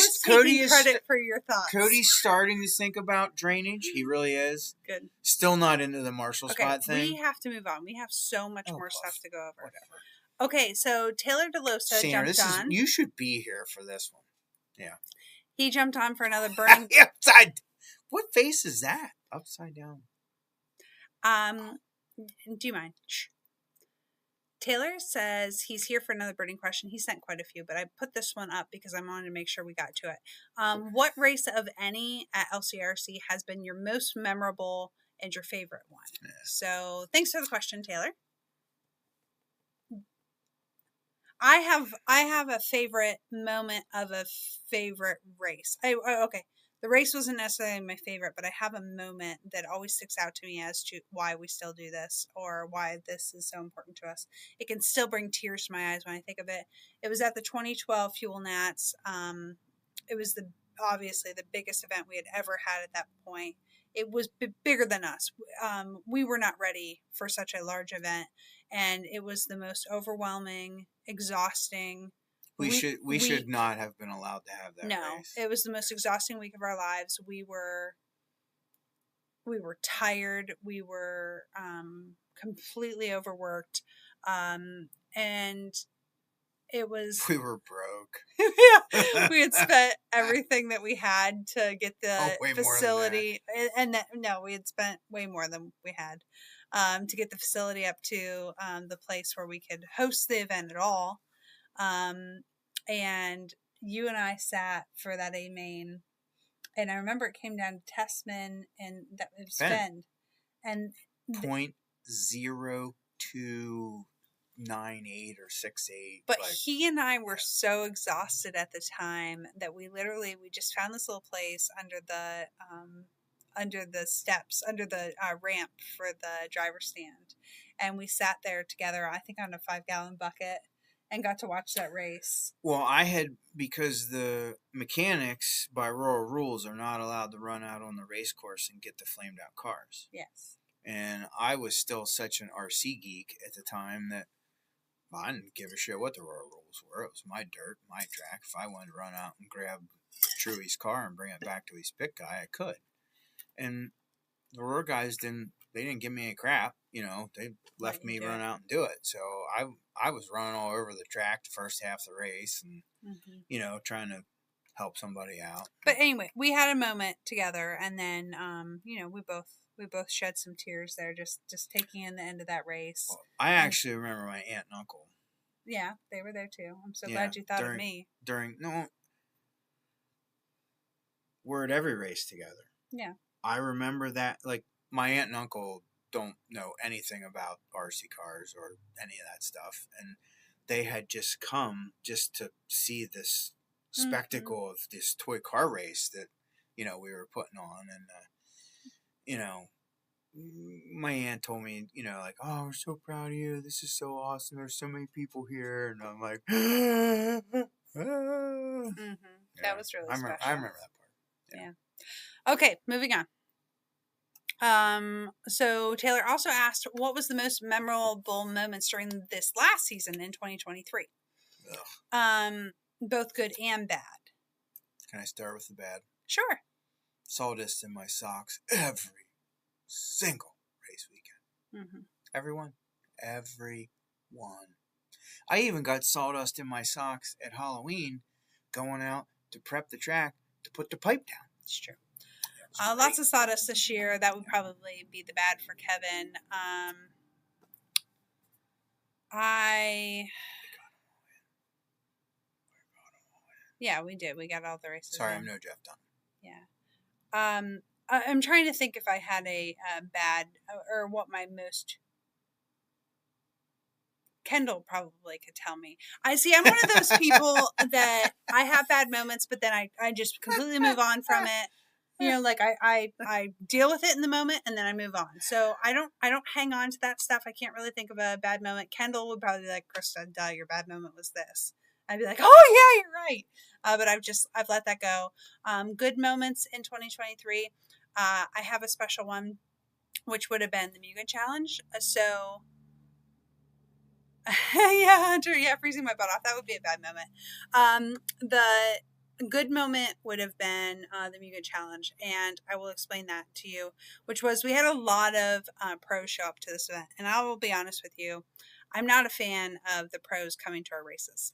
is credit for your thoughts. Cody's starting to think about drainage. He really is. Good. Still not into the Marshall spot thing. We have to move on. We have so much more stuff to go over. Whatever. Okay, so Taylor DeLosa jumped on. You should be here for this one. Yeah. He jumped on for another burning... What face is that? Upside down. Do you mind? Shh. Taylor says he's here for another birding question. He sent quite a few, but I put this one up because I wanted to make sure we got to it. What race of any at LCRC has been your most memorable and your favorite one? Yeah. So thanks for the question, Taylor. I have a favorite moment of a favorite race. Okay. The race wasn't necessarily my favorite, but I have a moment that always sticks out to me as to why we still do this or why this is so important to us. It can still bring tears to my eyes when I think of it. It was at the 2012 Fuel Nats. It was obviously the biggest event we had ever had at that point. It was bigger than us. We were not ready for such a large event, and it was the most overwhelming, exhausting. We should not have been allowed to have that race. It was the most exhausting week of our lives. We were tired. We were completely overworked, and it was. We were broke. Yeah, we had spent everything that we had to get the facility, and we had spent way more than we had to get the facility up to the place where we could host the event at all. And you and I sat for that A main, and I remember it came down to Testman and that it was Fend, and 0.0298 or 68. But he and I were so exhausted at the time that we just found this little place under the steps, under the ramp for the driver's stand, and we sat there together. I think on a 5-gallon bucket. And got to watch that race. Well, because the mechanics by rural rules are not allowed to run out on the race course and get the flamed out cars. Yes. And I was still such an RC geek at the time that I didn't give a shit what the rural rules were. It was my dirt, my track. If I wanted to run out and grab Truey's car and bring it back to his pit guy, I could. And the rural guys didn't give me any crap. They left me run out and do it. So I was running all over the track the first half of the race and, trying to help somebody out. But anyway, we had a moment together, and then, we both shed some tears there just taking in the end of that race. Well, I actually remember my aunt and uncle. Yeah, they were there too. I'm so glad you thought of me. We're at every race together. Yeah. I remember that, like, my aunt and uncle don't know anything about RC cars or any of that stuff, and they had just come just to see this spectacle of this toy car race that we were putting on, and my aunt told me like, oh, we're so proud of you, this is so awesome, there's so many people here, and I'm like That was really special. I remember that part. Yeah. Okay, moving on. So Taylor also asked, what was the most memorable moments during this last season in 2023? Ugh. Both good and bad. Can I start with the bad? Sure. Sawdust in my socks every single race weekend. Mm-hmm. Everyone. I even got sawdust in my socks at Halloween going out to prep the track to put the pipe down. It's true. Lots of sawdust this year. That would probably be the bad for Kevin. Yeah, we did. We got all the races. Sorry, I'm no Jeff Dunn. Yeah. I'm trying to think if I had a bad or what my most. Kendall probably could tell me. I'm one of those people that I have bad moments, but then I just completely move on from it. Like I deal with it in the moment and then I move on. So I don't hang on to that stuff. I can't really think of a bad moment. Kendall would probably be like, Christa, duh, your bad moment was this. I'd be like, oh yeah, you're right. But I've let that go. Good moments in 2023. I have a special one, which would have been the Mugen Challenge. So yeah, Hunter, freezing my butt off. That would be a bad moment. The good moment would have been the Mugen Challenge, and I will explain that to you, which was we had a lot of pros show up to this event, and I will be honest with you, I'm not a fan of the pros coming to our races.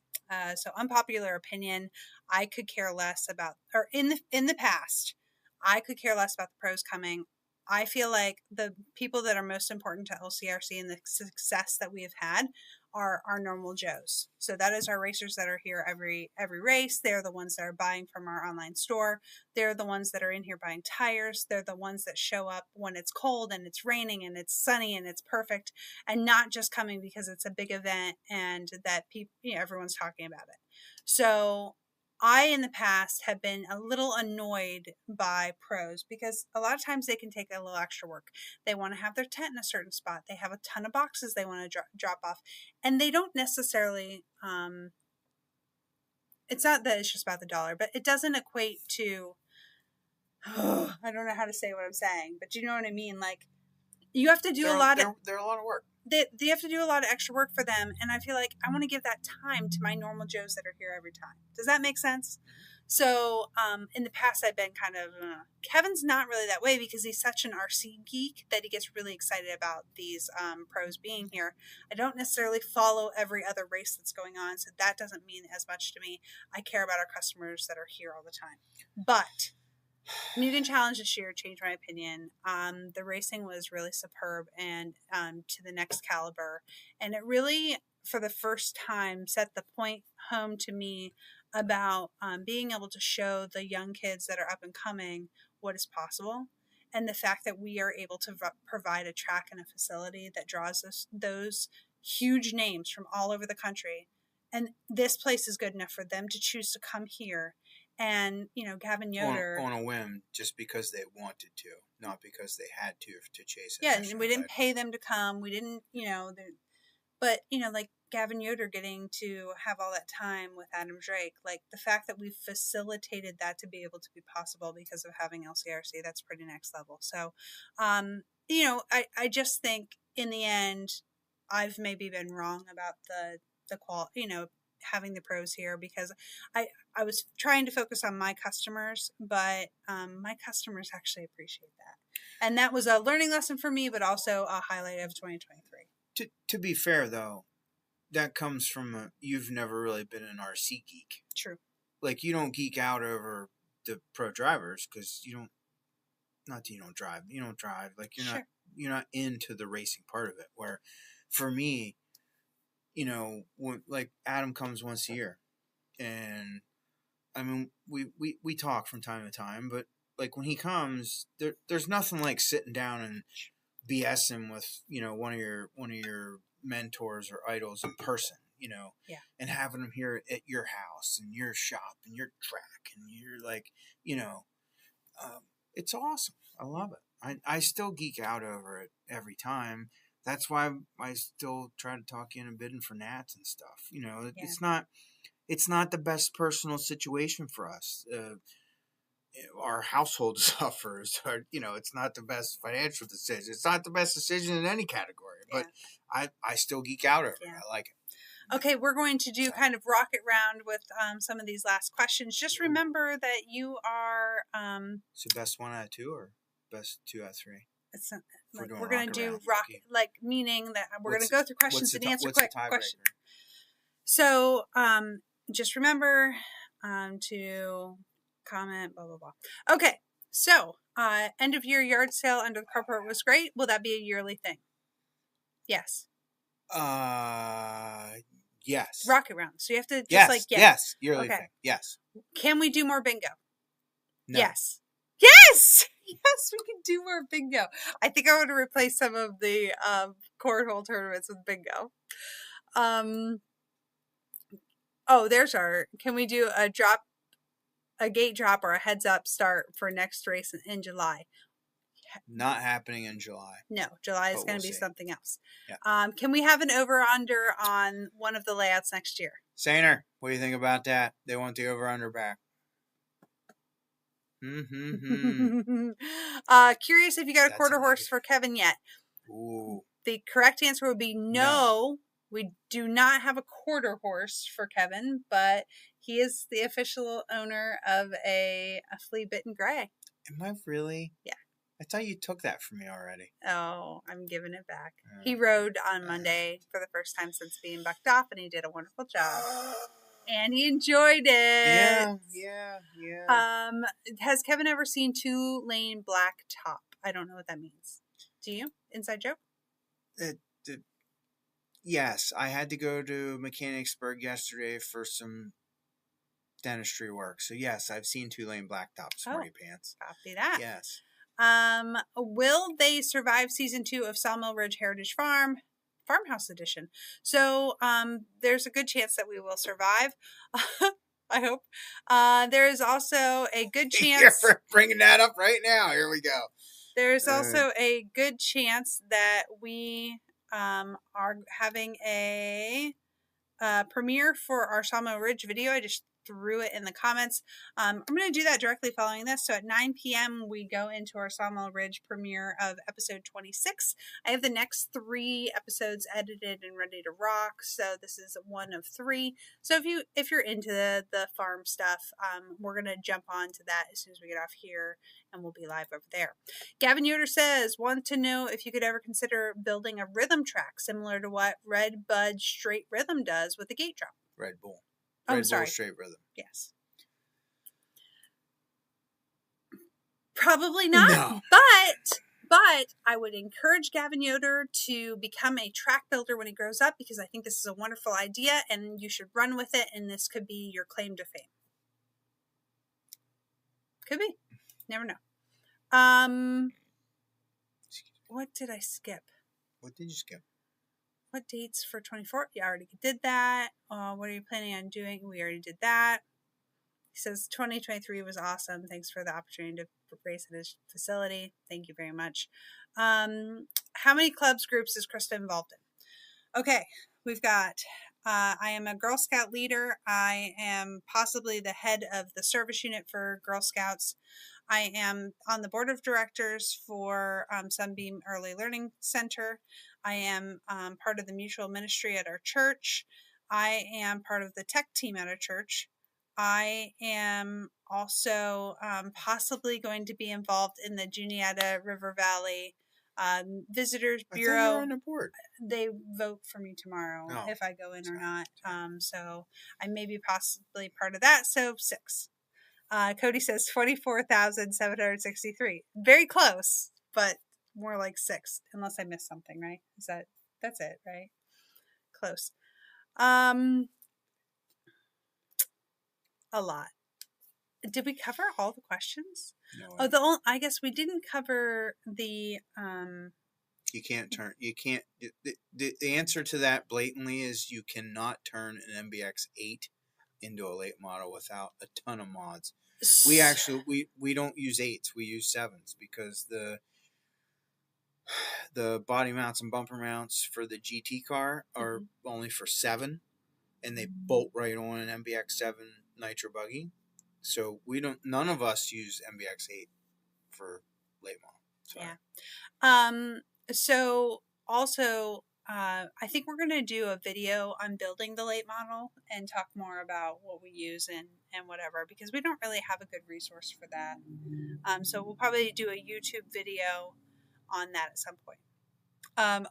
So unpopular opinion, I could care less about, or in the past, I could care less about the pros coming. I feel like the people that are most important to LCRC and the success that we have had are our normal Joes. So that is our racers that are here every race. They're the ones that are buying from our online store. They're the ones that are in here buying tires. They're the ones that show up when it's cold and it's raining and it's sunny and it's perfect, and not just coming because it's a big event and that people, everyone's talking about it. So I, in the past, have been a little annoyed by pros because a lot of times they can take a little extra work. They want to have their tent in a certain spot. They have a ton of boxes they want to drop off. And they don't necessarily, it's not that it's just about the dollar, but it doesn't equate to, I don't know how to say what I'm saying, but you know what I mean? Like, you have to do they're a lot of work. They have to do a lot of extra work for them, and I feel like I want to give that time to my normal Joes that are here every time. Does that make sense? So in the past, I've been kind of Kevin's not really that way because he's such an RC geek that he gets really excited about these pros being here. I don't necessarily follow every other race that's going on, so that doesn't mean as much to me. I care about our customers that are here all the time. But Mugen Challenge this year changed my opinion. The racing was really superb and to the next caliber. And it really, for the first time, set the point home to me about being able to show the young kids that are up and coming what is possible. And the fact that we are able to provide a track and a facility that draws those huge names from all over the country. And this place is good enough for them to choose to come here. And, Gavin Yoder... On a whim, just because they wanted to, not because they had to chase it. Yeah, and we didn't pay them to come. We didn't, but, like Gavin Yoder getting to have all that time with Adam Drake, like the fact that we've facilitated that to be able to be possible because of having LCRC, that's pretty next level. So, I just think in the end, I've maybe been wrong about the quality, having the pros here because I was trying to focus on my customers, but my customers actually appreciate that. And that was a learning lesson for me, but also a highlight of 2023. To be fair, though, that comes from you've never really been an RC geek. True. Like, you don't geek out over the pro drivers because not that you don't drive. You don't drive. Like, you're not into the racing part of it. Where, for me, like Adam comes once a year, and I mean we talk from time to time, but like when he comes, there's nothing like sitting down and BSing with one of your mentors or idols in person, and having them here at your house and your shop and your track, and you're like, it's awesome. I love it. I still geek out over it every time. That's why I still try to talk you into bidding for Nats and stuff. It's not the best personal situation for us. Our household suffers. It's not the best financial decision. It's not the best decision in any category. But I still geek out over it. I like it. Okay, we're going to do kind of rocket round with some of these last questions. Just remember that you are... So best 1 out of 2 or best 2 out of 3? It's not, like, we're going to do rocket, like meaning that we're going to go through questions and answer quick questions. So just remember to comment, blah, blah, blah. Okay, so end of year yard sale under the carport was great. Will that be a yearly thing? Yes. Yes. Rocket round. So you have to just yes, yearly thing. Yes. Can we do more bingo? No. Yes. Yes! Yes, we can do more bingo. I think I want to replace some of the cornhole tournaments with bingo. Can we do a gate drop or a heads up start for next race in July? Not happening in July. No, July is going to be something else. Yeah. Can we have an over-under on one of the layouts next year? Sainer, what do you think about that? They want the over-under back. Curious if you got a quarter horse for Kevin yet. Ooh. The correct answer would be no. We do not have a quarter horse for Kevin, but he is the official owner of a flea bitten gray. Am I really? Yeah. I thought you took that from me already. Oh, I'm giving it back. He rode on Monday for the first time since being bucked off, and he did a wonderful job. and he enjoyed it. Yeah. Has Kevin ever seen 2-lane black top? I don't know what that means. Do you? Inside joke? Yes, I had to go to Mechanicsburg yesterday for some dentistry work. So yes, I've seen 2-lane blacktop smarty pants. Copy that. Yes. Will they survive season 2 of Sawmill Ridge Heritage Farmhouse Edition? So there's a good chance that we will survive. I hope. There is also a good chance. You're bringing that up right now. Here we go. There's also a good chance that we are having a premiere for our Sawmill Ridge video. I just threw it in the comments. I'm going to do that directly following this. So at 9 p.m. we go into our Sawmill Ridge premiere of episode 26. I have the next 3 episodes edited and ready to rock. So this is 1 of 3. So if you're into the farm stuff, we're going to jump on to that as soon as we get off here, and we'll be live over there. Gavin Yoder says, want to know if you could ever consider building a rhythm track similar to what Red Bud Straight Rhythm does with the gate drum. Red Bull. Red Bull Straight Rhythm. Yes. Probably not. No. But I would encourage Gavin Yoder to become a track builder when he grows up, because I think this is a wonderful idea and you should run with it, and this could be your claim to fame. Could be. Never know. What did I skip? What did you skip? What dates for 24? You already did that. What are you planning on doing? We already did that. He says 2023 was awesome. Thanks for the opportunity to race at his facility. Thank you very much. How many clubs, groups is Christa involved in? Okay, we've got, I am a Girl Scout leader. I am possibly the head of the service unit for Girl Scouts. I am on the board of directors for Sunbeam Early Learning Center. I am part of the mutual ministry at our church. I am part of the tech team at our church. I am also possibly going to be involved in the Juniata River Valley Visitors Bureau. I thought you were on the board. They vote for me tomorrow if I go in or not. So I may be possibly part of that. So 6. Cody says 24,763. Very close, but more like 6, unless I missed something, right? That's it, right? Close. A lot. Did we cover all the questions? No. I guess we didn't cover the You can't turn. You can't. The answer to that blatantly is you cannot turn an MBX 8 into a late model without a ton of mods. We actually we don't use 8s. We use 7s because the body mounts and bumper mounts for the GT car are only for 7, and they bolt right on an MBX 7 nitro buggy. So none of us use MBX 8 for late model. Sorry. Yeah. So also, I think we're going to do a video on building the late model and talk more about what we use and whatever, because we don't really have a good resource for that. So we'll probably do a YouTube video on that at some point.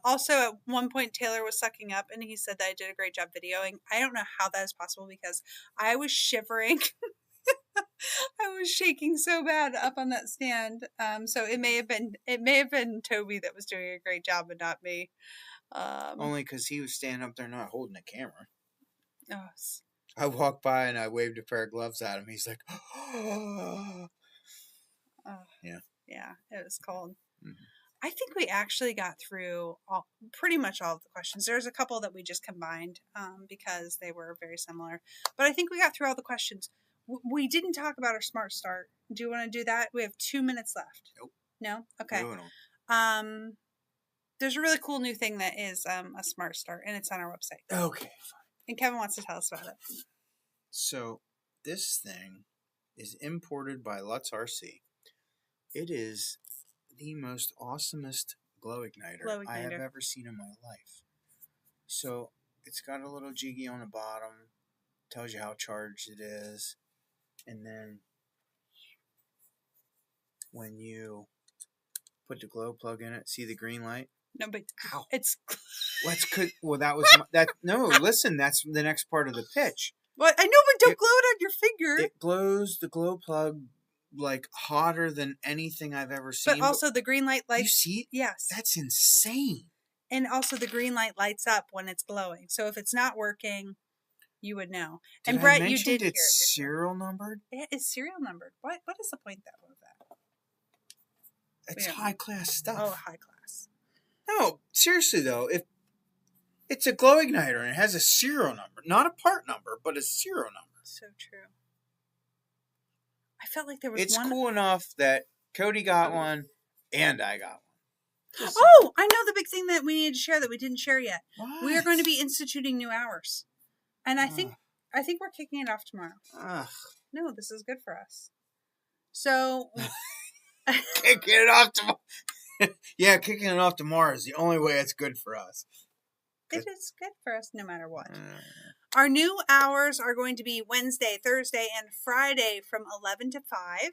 Also, at one point, Taylor was sucking up and he said that I did a great job videoing. I don't know how that is possible because I was shivering. I was shaking so bad up on that stand. So it may have been Toby that was doing a great job, but not me. Only because he was standing up there not holding the camera. Oh. I walked by and I waved a pair of gloves at him. He's like, Yeah, it was cold. Mm-hmm. I think we actually got through pretty much all of the questions. There's a couple that we just combined because they were very similar. But I think we got through all the questions. We didn't talk about our Smart Start. Do you want to do that? We have 2 minutes left. Nope. No? Okay. No. There's a really cool new thing that is a Smart Start, and it's on our website. Okay, fine. And Kevin wants to tell us about it. So this thing is imported by LCRC. It is the most awesomest glow igniter I have ever seen in my life. So it's got a little jiggy on the bottom, tells you how charged it is, and then when you put the glow plug in it, see the green light? No, but it's Well, that was that. No, listen, that's the next part of the pitch. What? I know, but don't glow it on your finger. It glows, the glow plug, like hotter than anything I've ever seen. But also the green light lights. You see? Yes. That's insane. And also the green light lights up when it's glowing. So if it's not working, you would know. And Brett, you did hear it. It's serial numbered? It is serial numbered. What is the point of that? It's high class stuff. Oh, high class. No, seriously though, if it's a glow igniter and it has a serial number, not a part number, but a serial number. So true. I felt like there was It's one. cool enough that Cody got one and I got one. Oh, I know the big thing that we needed to share that we didn't share yet. What? We are going to be instituting new hours. And I think we're kicking it off tomorrow. No, this is good for us. So kicking it off tomorrow. Yeah, kicking it off tomorrow is the only way it's good for us. It is good for us no matter what. Our new hours are going to be Wednesday, Thursday, and Friday from 11 to 5.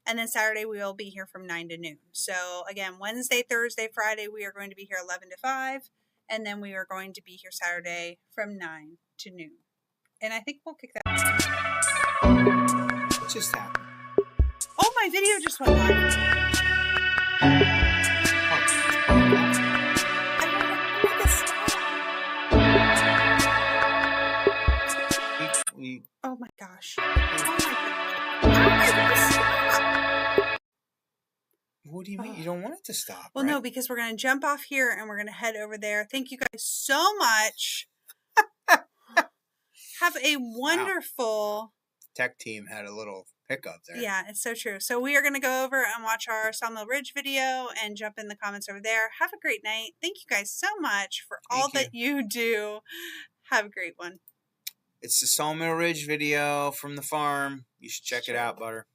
And then Saturday we will be here from 9 to noon. So again, Wednesday, Thursday, Friday, we are going to be here 11 to 5. And then we are going to be here Saturday from 9 to noon. And I think we'll kick that off. What just happened? Oh, my video just went live. Oh my gosh. What do you mean? You don't want it to stop? Well, right? No, because we're going to jump off here and we're going to head over there. Thank you guys so much. Have a wonderful... Tech team had a little hiccup there. Yeah, it's so true. So we are going to go over and watch our Sawmill Ridge video and jump in the comments over there. Have a great night. Thank you guys so much for all that you do. Have a great one. It's the Sawmill Ridge video from the farm. You should check it out, Butter.